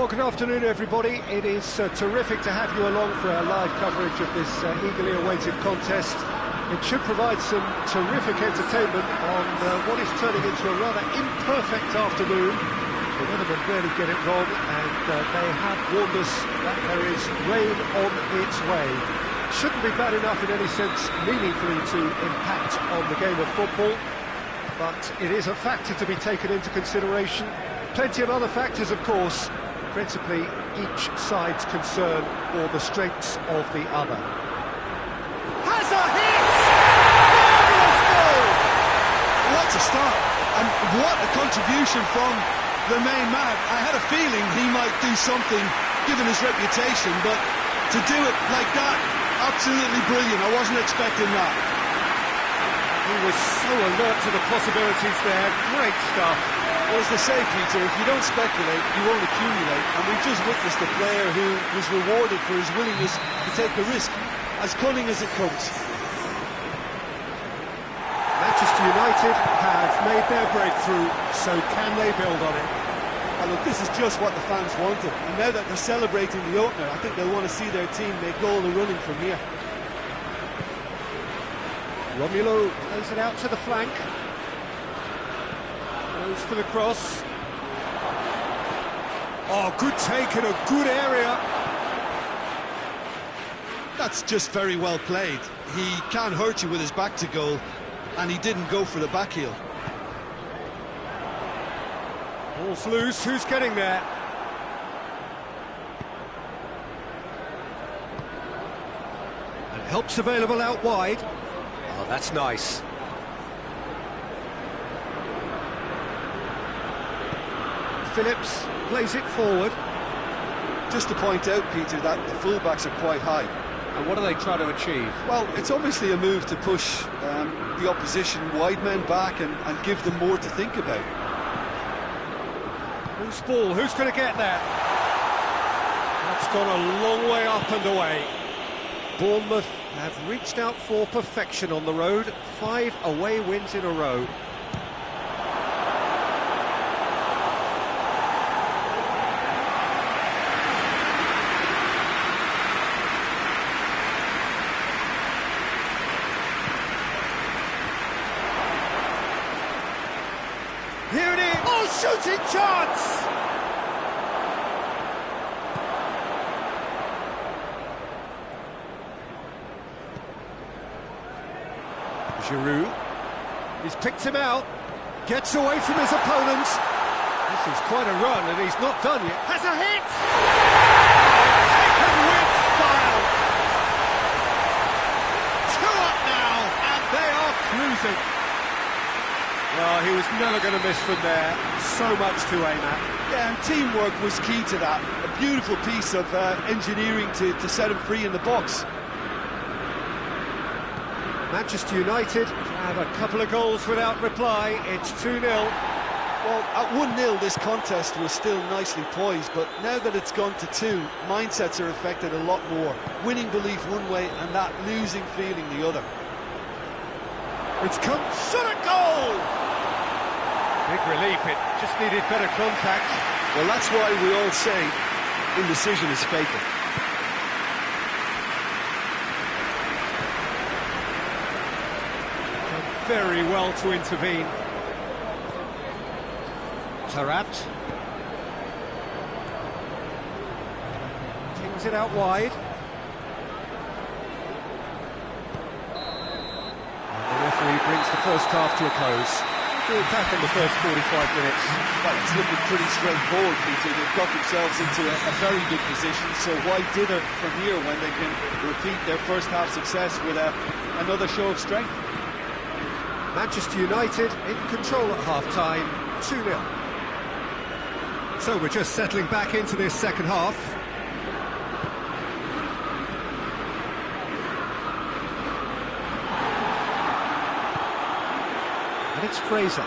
Well, good afternoon, everybody. It is terrific to have you along for our live coverage of this eagerly awaited contest. It should provide some terrific entertainment on what is turning into a rather imperfect afternoon. The weathermen rarely get it wrong, and they have warned us that there is rain on its way. Shouldn't be bad enough in any sense meaningfully to impact on the game of football, but it is a factor to be taken into consideration. Plenty of other factors, of course, principally each side's concern or the strengths of the other. Has a hit! Marvellous goal! What a start, and what a contribution from the main man. I had a feeling he might do something, given his reputation, but to do it like that, absolutely brilliant. I wasn't expecting that. He was so alert to the possibilities there. Great stuff. Well, as they say, Peter, if you don't speculate, you won't accumulate. And we've just witnessed a player who was rewarded for his willingness to take the risk, as cunning as it comes. Manchester United have made their breakthrough, so can they build on it? Well, look, this is just what the fans wanted. And now that they're celebrating the opener, I think they'll want to see their team make all the running from here. Romelu plays it out to the flank. Goes for the cross. Oh, good take in a good area. That's just very well played. He can't hurt you with his back to goal, and he didn't go for the back heel. Ball's loose, who's getting there? And help's available out wide. Oh, that's nice. Phillips plays it forward. Just to point out, Peter, that the fullbacks are quite high. And what are they trying to achieve? Well, it's obviously a move to push the opposition wide men back and give them more to think about. Who's ball? Who's going to get that? That's gone a long way up and away. Bournemouth have reached out for perfection on the road. 5 away wins in a row. Here it is! Oh, shooting chance! Giroud. He's picked him out. Gets away from his opponents. This is quite a run, and he's not done yet. Has a hit! Taken with style! 2 up now, and they are cruising. Well, he was never going to miss from there. So much to aim at. Yeah, and teamwork was key to that. A beautiful piece of engineering to set him free in the box. Manchester United have a couple of goals without reply. It's 2-0. Well, at 1-0 this contest was still nicely poised, but now that it's gone to 2, mindsets are affected a lot more. Winning belief one way and that losing feeling the other. It's come, shot a goal! Big relief, it just needed better contact. Well, that's why we all say indecision is fatal. Very well to intervene. Tarat. Kings it out wide. And the referee brings the first half to a close. Good back in the first 45 minutes. Well, it's looking pretty straightforward, Peter. They've got themselves into a very good position, so why dither from here when they can repeat their first half success with another show of strength? Manchester United in control at half-time, 2-0. So we're just settling back into this second half. And it's Fraser.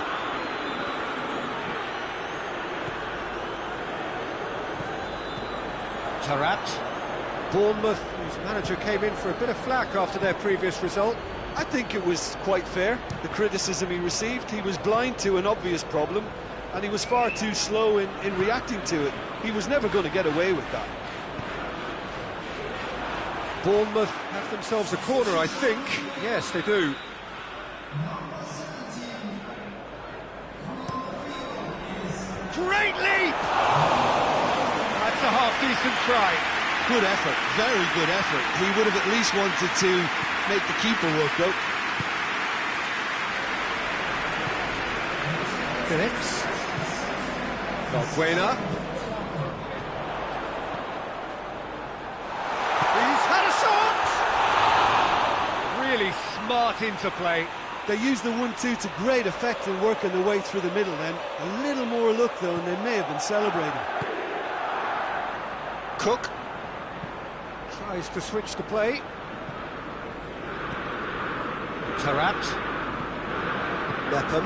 Tarat. Bournemouth, whose manager came in for a bit of flack after their previous result. I think it was quite fair, the criticism he received. He was blind to an obvious problem, and he was far too slow in reacting to it. He was never going to get away with that. Bournemouth have themselves a corner, I think. Yes, they do. Great leap! That's a half-decent try. Good effort, very good effort. He would have at least wanted to make the keeper work, though. Phillips. Valbuena. He's had a shot! Really smart interplay. They used the 1-2 to great effect in working their way through the middle then. A little more luck, though, and they may have been celebrating. Cook tries to switch the play. Tarat. Beckham.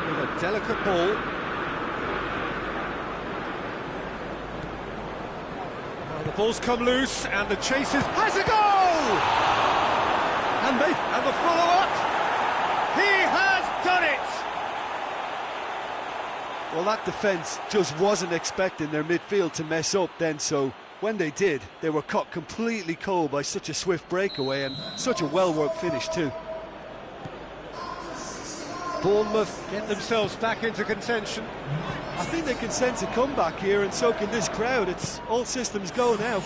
With a delicate ball. Now the ball's come loose and the chasers has a goal! And the follow-up. He has done it! Well, that defence just wasn't expecting their midfield to mess up then, so when they did, they were caught completely cold by such a swift breakaway and such a well-worked finish too. Bournemouth get themselves back into contention. I think they can sense a comeback here, and so can this crowd. It's all systems go now.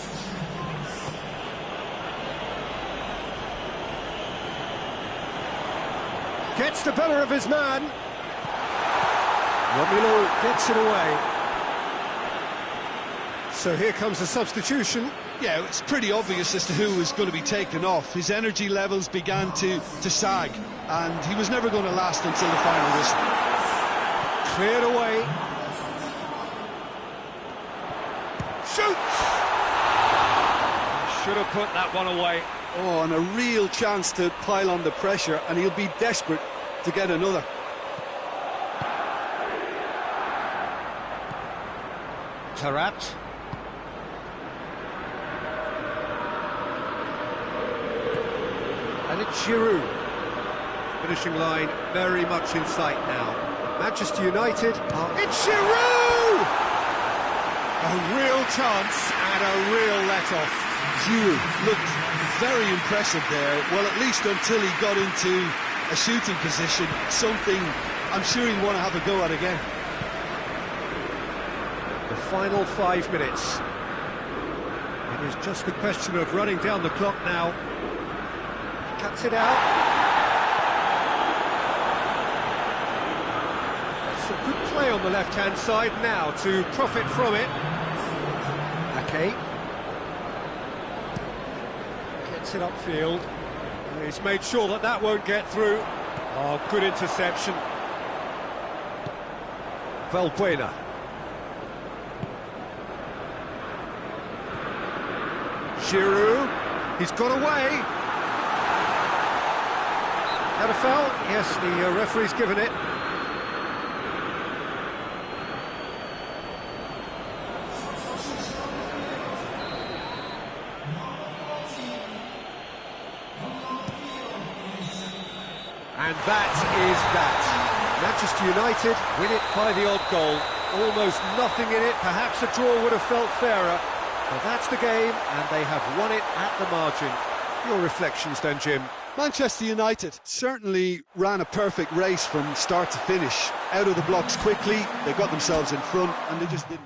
Gets the better of his man. Romelu gets it away. So here comes the substitution. Yeah, it's pretty obvious as to who was going to be taken off. His energy levels began to sag, and he was never going to last until the final whistle. Cleared away. Shoots! Should have put that one away. Oh, and a real chance to pile on the pressure, and he'll be desperate to get another. Tarat. And it's Giroud. Finishing line very much in sight now. Manchester United. It's Giroud! A real chance and a real let-off. Giroud looked very impressive there, well, at least until he got into a shooting position, something I'm sure he'll want to have a go at again. The final 5 minutes. It is just a question of running down the clock now. Cuts it out. Some good play on the left-hand side now to profit from it. Ake. Gets it upfield. He's made sure that that won't get through. Oh, good interception. Valbuena. Giroud. He's got away. Had a foul? Yes, the referee's given it. And that is that. Manchester United win it by the odd goal. Almost nothing in it. Perhaps a draw would have felt fairer. But that's the game, and they have won it at the margin. Your reflections then, Jim? Manchester United certainly ran a perfect race from start to finish. Out of the blocks quickly, they got themselves in front, and they just didn't.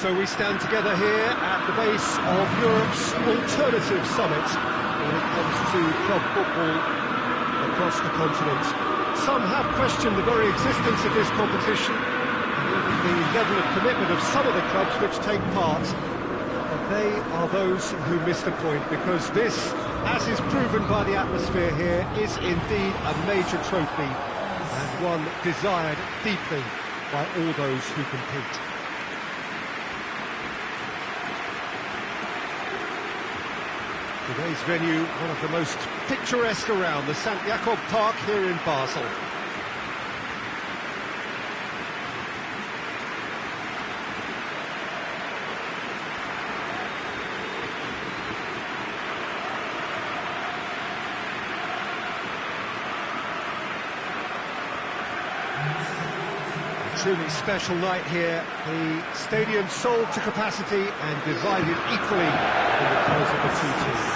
So we stand together here at the base of Europe's alternative summit when it comes to club football across the continent. Some have questioned the very existence of this competition and even the level of commitment of some of the clubs which take part. But they are those who miss the point, because this, as is proven by the atmosphere here, is indeed a major trophy and one desired deeply by all those who compete. Today's venue, one of the most picturesque around, the St. Jakob Park here in Basel. Truly special night here. The stadium sold to capacity and divided equally in the colours of the two teams.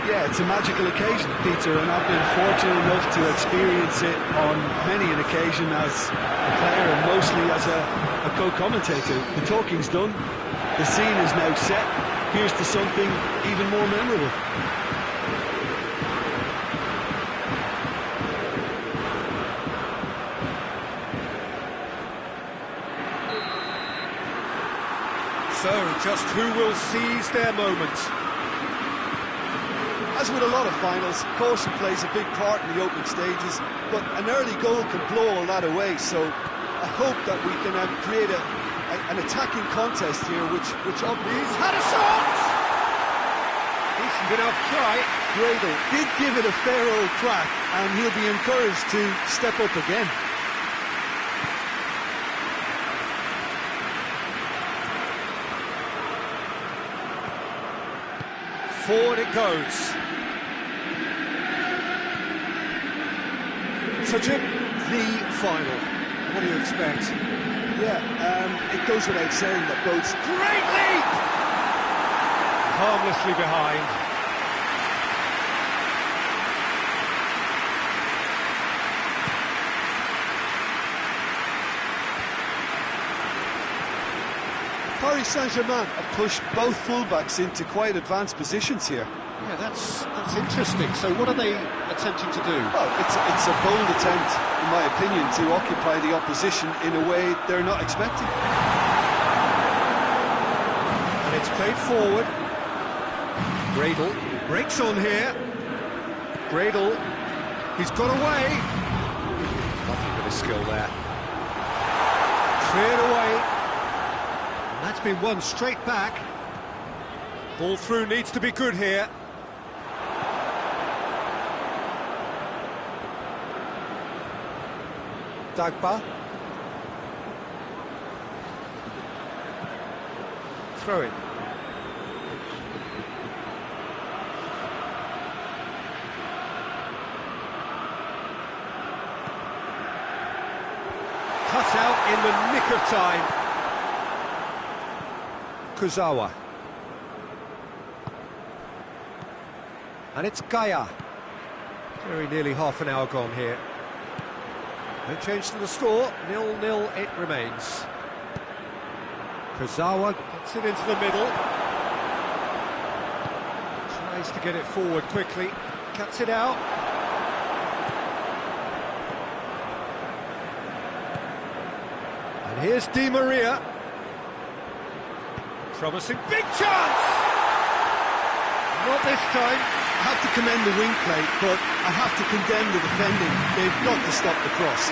Yeah, it's a magical occasion, Peter, and I've been fortunate enough to experience it on many an occasion as a player and mostly as a co-commentator. The talking's done, the scene is now set. Here's to something even more memorable. So, just who will seize their moment? As with a lot of finals, caution plays a big part in the opening stages, but an early goal can blow all that away, so I hope that we can create an attacking contest here, which He's had a shot! Decent enough try. Gradle did give it a fair old crack, and he'll be encouraged to step up again. Forward it goes. So, Jim, the final. What do you expect? Yeah, it goes without saying that both... Great leap! Harmlessly behind. Paris Saint-Germain have pushed both fullbacks into quite advanced positions here. Yeah, that's interesting. So what are they attempting to do? Well, it's a bold attempt, in my opinion, to occupy the opposition in a way they're not expecting. And it's played forward. Gradle breaks on here. Gradle, he's got away. Nothing but his skill there. Cleared away. That's been won straight back. Ball through needs to be good here. Dagba. Throw in. Cut out in the nick of time. Kuzawa. And it's Gaia. Very nearly half an hour gone here. No change to the score, 0-0 it remains. Kuzawa gets it into the middle. Tries to get it forward quickly, cuts it out. And here's Di Maria. Promising big chance! Not this time. I have to commend the wing play, but I have to condemn the defending. They've got to stop the cross.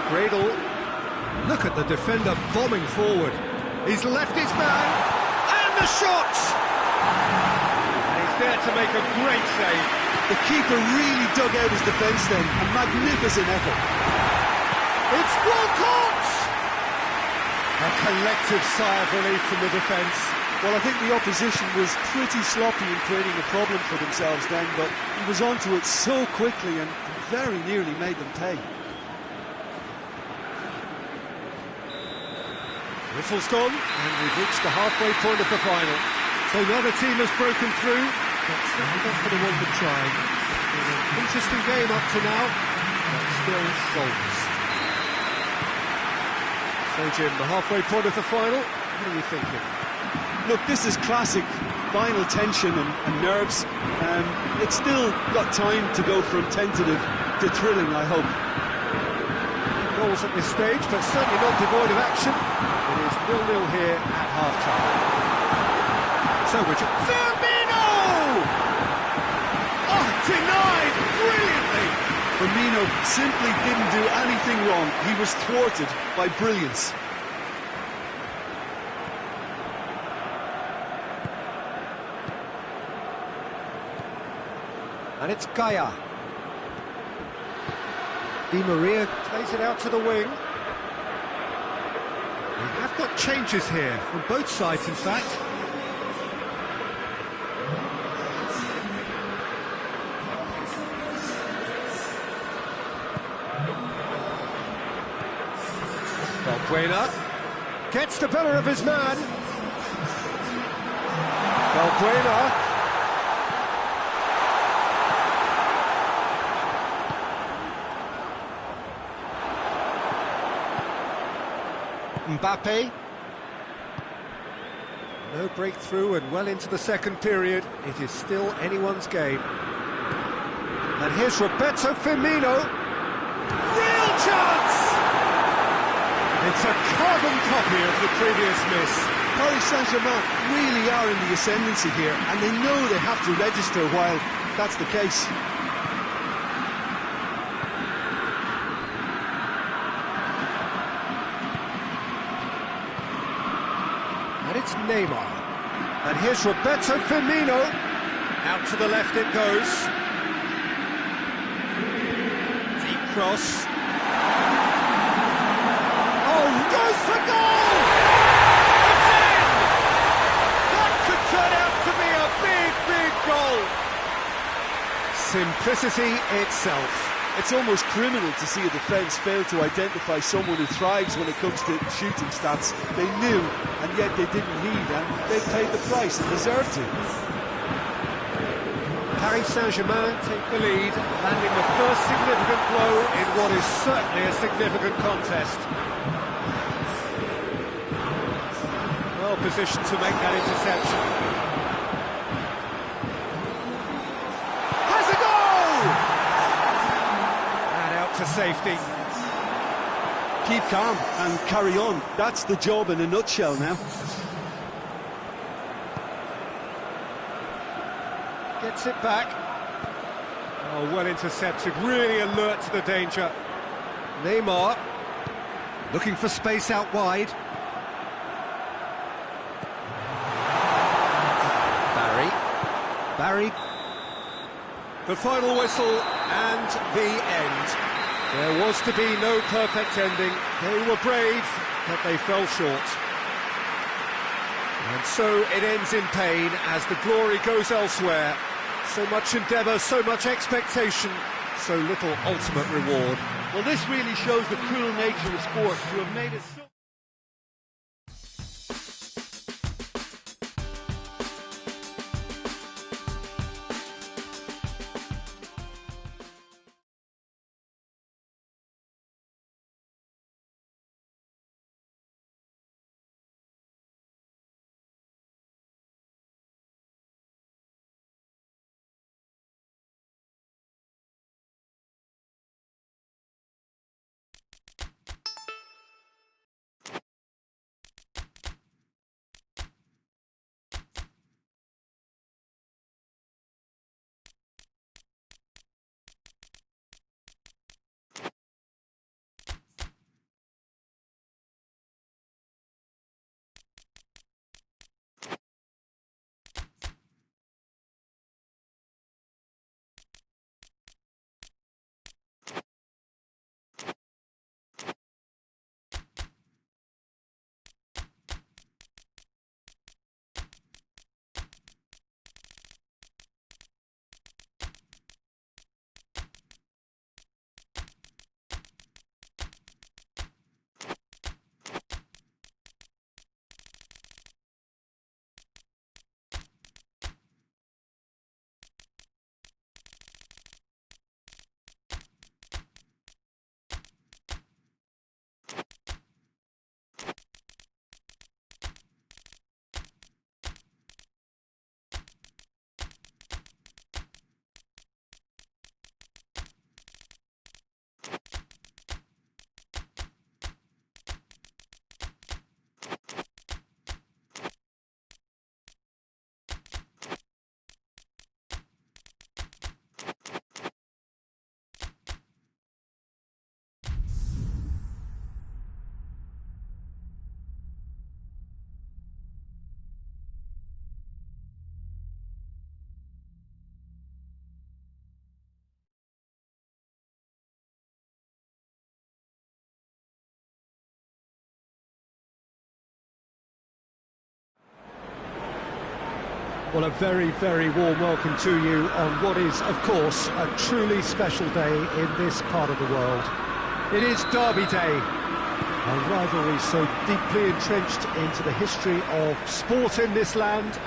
Gradle, look at the defender bombing forward. He's left his man, and the shot! And he's there to make a great save. The keeper really dug out his defence then, a magnificent effort. It's Walcott! A collective sigh of relief from the defence. Well, I think the opposition was pretty sloppy in creating a problem for themselves then, but he was onto it so quickly and very nearly made them pay. Whistle's gone, and we've reached the halfway point of the final. So neither team has broken through, but certainly not for the one to try. An interesting game up to now, but still goals. So Jim, the halfway point of the final, what are you thinking? Look, this is classic final tension and nerves. It's still got time to go from tentative to thrilling, I hope. Goals at this stage, but certainly not devoid of action. It is 0-0 here at half-time. So Richard, Firmino! Oh, denied brilliantly! Firmino simply didn't do anything wrong. He was thwarted by brilliance. And it's Gaia. Di Maria plays it out to the wing. We have got changes here, from both sides in fact. Valbuena gets the better of his man. Valbuena. Mbappe. No breakthrough and well into the second period. It is still anyone's game. And here's Roberto Firmino. Real chance! It's a carbon copy of the previous miss. Paris Saint-Germain really are in the ascendancy here, and they know they have to register while that's the case. And it's Neymar. And here's Roberto Firmino. Out to the left it goes. Deep cross. Oh, goes for goal! It's in! That could turn out to be a big, big goal. Simplicity itself. It's almost criminal to see a defence fail to identify someone who thrives when it comes to shooting stats. They knew, and yet they didn't heed, and they paid the price and deserved to. Paris Saint-Germain take the lead, landing the first significant blow in what is certainly a significant contest. Well positioned to make that interception. To safety. Keep calm and carry on. That's the job in a nutshell now. Gets it back. Oh, well intercepted, really alert to the danger. Neymar looking for space out wide. Barry. The final whistle and the end. There was to be no perfect ending. They were brave, but they fell short. And so it ends in pain as the glory goes elsewhere. So much endeavour, so much expectation, so little ultimate reward. Well, this really shows the cruel nature of sport to have made it so... Well, a very, very warm welcome to you on what is, of course, a truly special day in this part of the world. It is Derby Day, a rivalry so deeply entrenched into the history of sport in this land.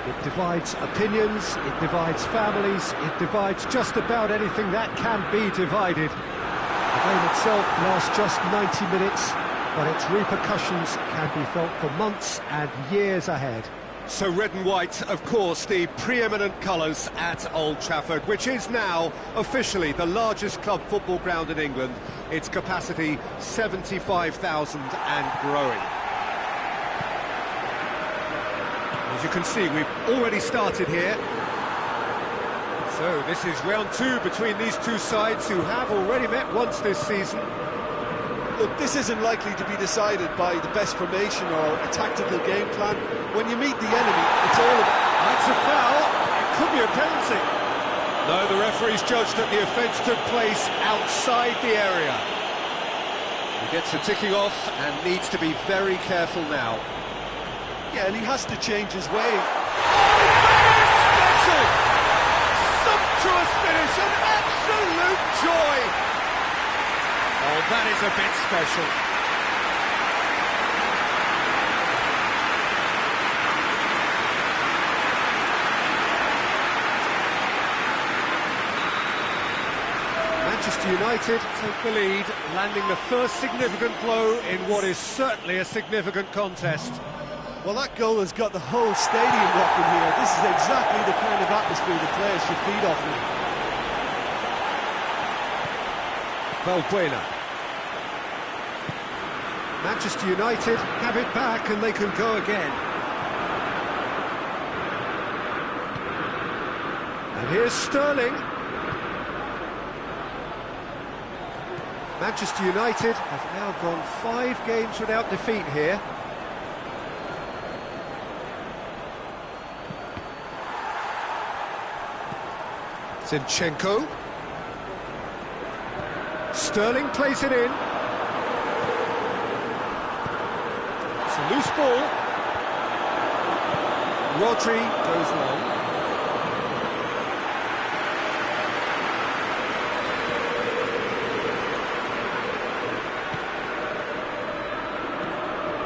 It divides opinions, it divides families, it divides just about anything that can be divided. The game itself lasts just 90 minutes, but its repercussions can be felt for months and years ahead. So red and white, of course, the preeminent colours at Old Trafford, which is now officially the largest club football ground in England. Its capacity 75,000 and growing. As you can see, we've already started here. So this is round two between these two sides who have already met once this season. Look, this isn't likely to be decided by the best formation or a tactical game plan. When you meet the enemy, it's all about... That's a foul. It could be a penalty. No, the referee's judged that the offence took place outside the area. He gets the ticking off and needs to be very careful now. Yeah, and he has to change his way. Special! Sumptuous finish, an absolute joy! Oh, that is a bit special. Manchester United take the lead, landing the first significant blow in what is certainly a significant contest. Well, that goal has got the whole stadium rocking here. This is exactly the kind of atmosphere the players should feed off now. Valbuena. Manchester United have it back and they can go again. And here's Sterling. Manchester United have now gone 5 games without defeat here. Zinchenko. Sterling plays it in. It's a loose ball. Rodri goes long.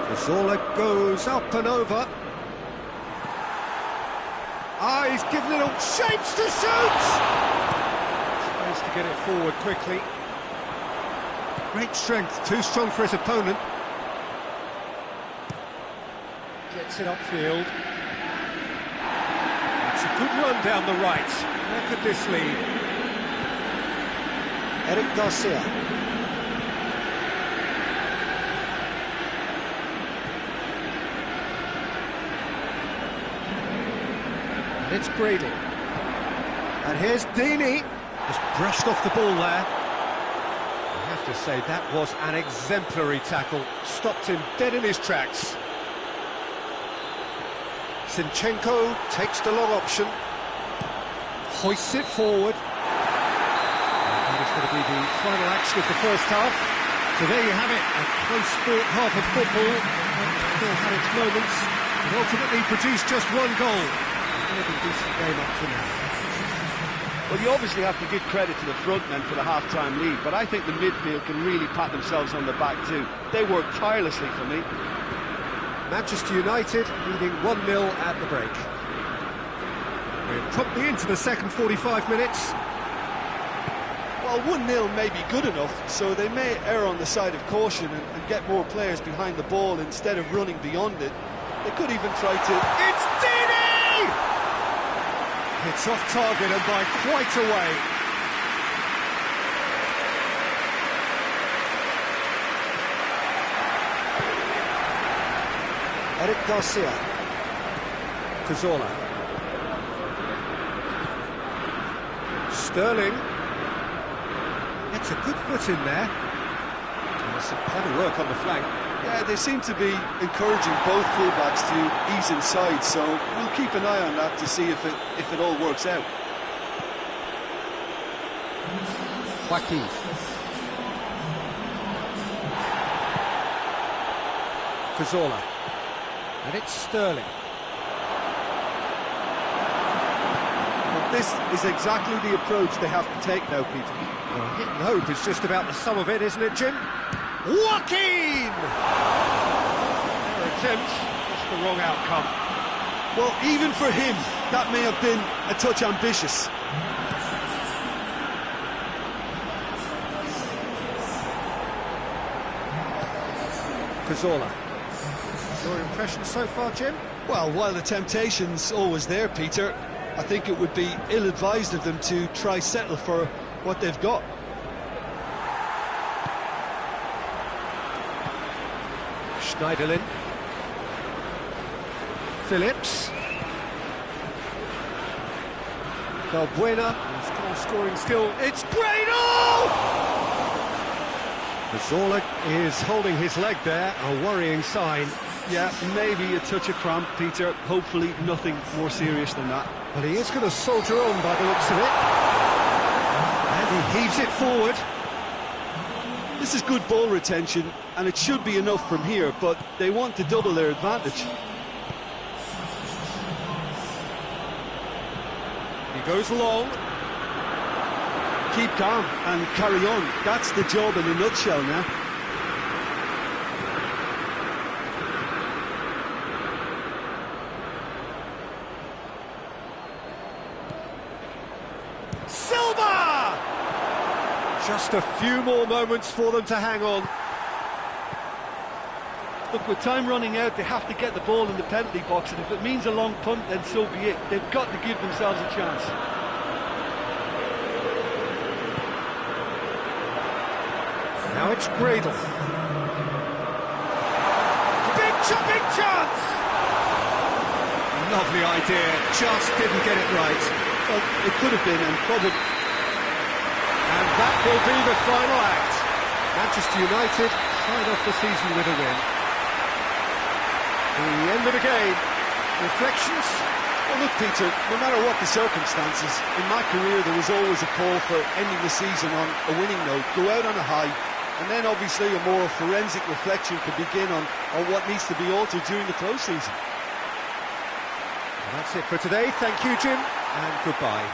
Cazorla goes up and over. Ah, he's given it all shapes to shoot! Tries to get it forward quickly. Great strength, too strong for his opponent. Gets it upfield. It's a good run down the right. Where could this lead? Eric Garcia. And it's Gradle. And here's Deeney. Just brushed off the ball there. I have to say, that was an exemplary tackle. Stopped him dead in his tracks. Zinchenko takes the long option. Hoists it forward. And that is going to be the final action of the first half. So there you have it, a close-fought half of football. Still had its moments, but ultimately produced just one goal. A decent game up to now. Well, you obviously have to give credit to the front men for the half-time lead, but I think the midfield can really pat themselves on the back too. They worked tirelessly for me. Manchester United leading 1-0 at the break. We're promptly into the second 45 minutes. Well, 1-0 may be good enough, so they may err on the side of caution and get more players behind the ball instead of running beyond it. They could even try to... It's Deeney! It's off target and by quite a way. Eric Garcia. Cazorla. Sterling. It's a good foot in there. There's some clever work on the flank. Yeah, they seem to be encouraging both fullbacks to ease inside, so we'll keep an eye on that to see if it all works out. Joaquin. Cazorla. And it's Sterling. This is exactly the approach they have to take now, Peter. Well, hit and hope is just about the sum of it, isn't it, Jim? Joaquin! Their attempt, just the wrong outcome. Well, even for him, that may have been a touch ambitious. Cazorla. Your impression so far, Jim? Well, while the temptation's always there, Peter, I think it would be ill-advised of them to try settle for what they've got. Schneiderlin. Phillips. Valbuena. His goal-scoring skill. It's Grado! Cazorla is holding his leg there, a worrying sign. Yeah, maybe a touch of cramp, Peter. Hopefully nothing more serious than that. But he is going to soldier on by the looks of it. And he heaves it forward. This is good ball retention, and it should be enough from here, but they want to double their advantage. He goes long. Keep calm and carry on. That's the job in a nutshell now. Silva! Just a few more moments for them to hang on. Look, with time running out, they have to get the ball in the penalty box, and if it means a long punt, then so be it. They've got to give themselves a chance. Now it's Gradle. Big chance! Lovely idea, just didn't get it right. Well, it could have been, and probably... And that will be the final act. Manchester United sign off the season with a win. The end of the game. Reflections? Well, look, Peter, no matter what the circumstances, in my career there was always a call for ending the season on a winning note, go out on a high, and then obviously a more forensic reflection could begin on what needs to be altered during the close season. And that's it for today. Thank you, Jim, and goodbye.